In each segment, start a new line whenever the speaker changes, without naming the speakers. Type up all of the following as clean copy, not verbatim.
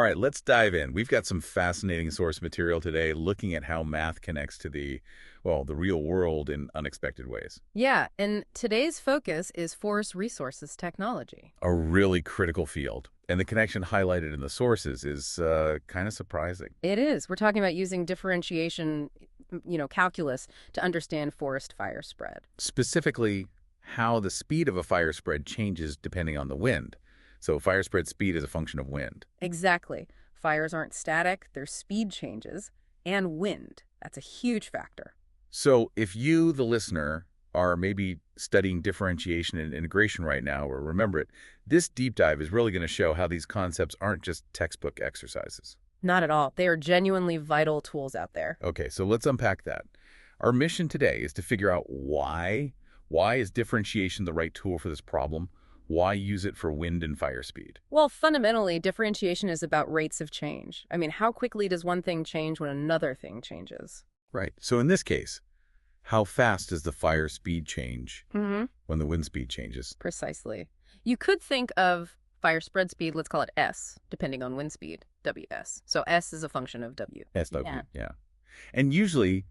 All right, let's dive in. We've got some fascinating source material today looking at how math connects to the real world in unexpected ways.
Yeah, and today's focus is forest resources technology.
A really critical field. And the connection highlighted in the sources is kind of surprising.
It is. We're talking about using differentiation, calculus to understand forest fire spread.
Specifically, how the speed of a fire spread changes depending on the wind. So fire spread speed is a function of wind.
Exactly. Fires aren't static, their speed changes, and wind. That's a huge factor.
So if you, the listener, are maybe studying differentiation and integration right now, or remember it, this deep dive is really going to show how these concepts aren't just textbook exercises.
Not at all. They are genuinely vital tools out there.
Okay, so let's unpack that. Our mission today is to figure out why. Why is differentiation the right tool for this problem? Why use it for wind and fire speed?
Well, fundamentally, differentiation is about rates of change. I mean, how quickly does one thing change when another thing changes?
Right. So in this case, how fast does the fire speed change
Mm-hmm.
when the wind speed changes?
Precisely. You could think of fire spread speed, let's call it S, depending on wind speed, WS. So S is a function of W.
SW,
Yeah.
yeah. And usually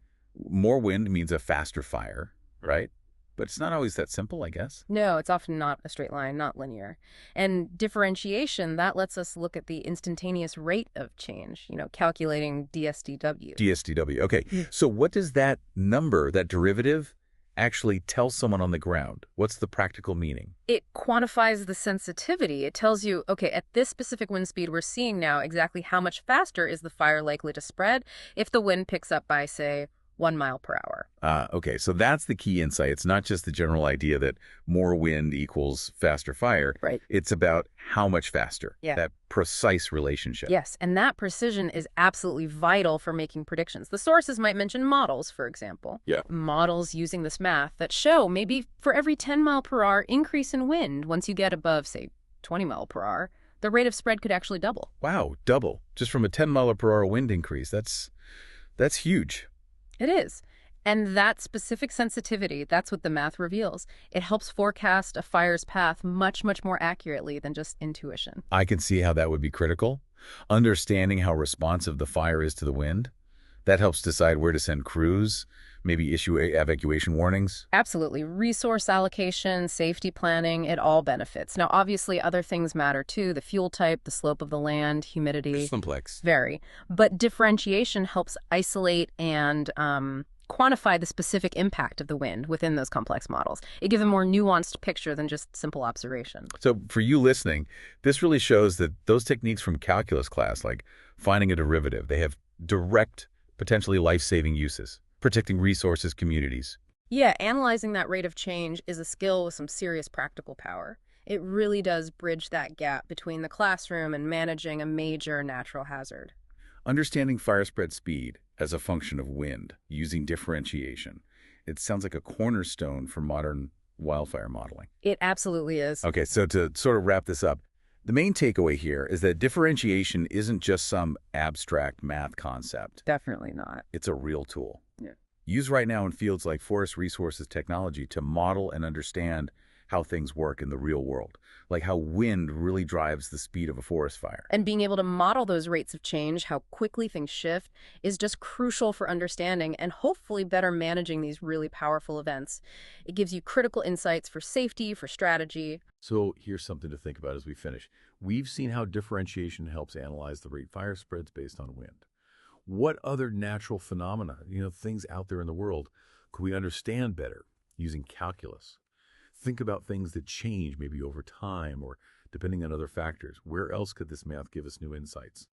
more wind means a faster fire, right? But it's not always that simple, I guess.
No, it's often not a straight line, not linear. And differentiation, that lets us look at the instantaneous rate of change, calculating DSDW.
DSDW. Okay. So what does that number, that derivative, actually tell someone on the ground? What's the practical meaning?
It quantifies the sensitivity. It tells you, okay, at this specific wind speed we're seeing now, exactly how much faster is the fire likely to spread if the wind picks up by, say, 1 mile per hour.
Okay, so that's the key insight. It's not just the general idea that more wind equals faster fire.
Right.
It's about how much faster,
Yeah.
that precise relationship.
Yes, and that precision is absolutely vital for making predictions. The sources might mention models, for example.
Yeah.
Models using this math that show maybe for every 10 mile per hour increase in wind, once you get above, say, 20 mile per hour, the rate of spread could actually double.
Wow, double. Just from a 10-mile-per-hour wind increase. That's huge.
It is. And that specific sensitivity, that's what the math reveals. It helps forecast a fire's path much, much more accurately than just intuition.
I can see how that would be critical. Understanding how responsive the fire is to the wind, that helps decide where to send crews, maybe issue evacuation warnings.
Absolutely. Resource allocation, safety planning, it all benefits. Now, obviously, other things matter too. The fuel type, the slope of the land, humidity,
Simplex.
vary. But differentiation helps isolate and quantify the specific impact of the wind within those complex models. It gives a more nuanced picture than just simple observation.
So for you listening, this really shows that those techniques from calculus class, like finding a derivative, they have direct, potentially life-saving uses, protecting resources, communities.
Yeah, analyzing that rate of change is a skill with some serious practical power. It really does bridge that gap between the classroom and managing a major natural hazard.
Understanding fire spread speed as a function of wind using differentiation. It sounds like a cornerstone for modern wildfire modeling.
It absolutely is.
Okay, so to sort of wrap this up, the main takeaway here is that differentiation isn't just some abstract math concept.
Definitely not.
It's a real tool.
Yeah.
Used right now in fields like forest resources technology to model and understand how things work in the real world, like how wind really drives the speed of a forest fire.
And being able to model those rates of change, how quickly things shift, is just crucial for understanding and hopefully better managing these really powerful events. It gives you critical insights for safety, for strategy.
So here's something to think about as we finish. We've seen how differentiation helps analyze the rate fire spreads based on wind. What other natural phenomena, things out there in the world, could we understand better using calculus? Think about things that change maybe over time or depending on other factors. Where else could this math give us new insights?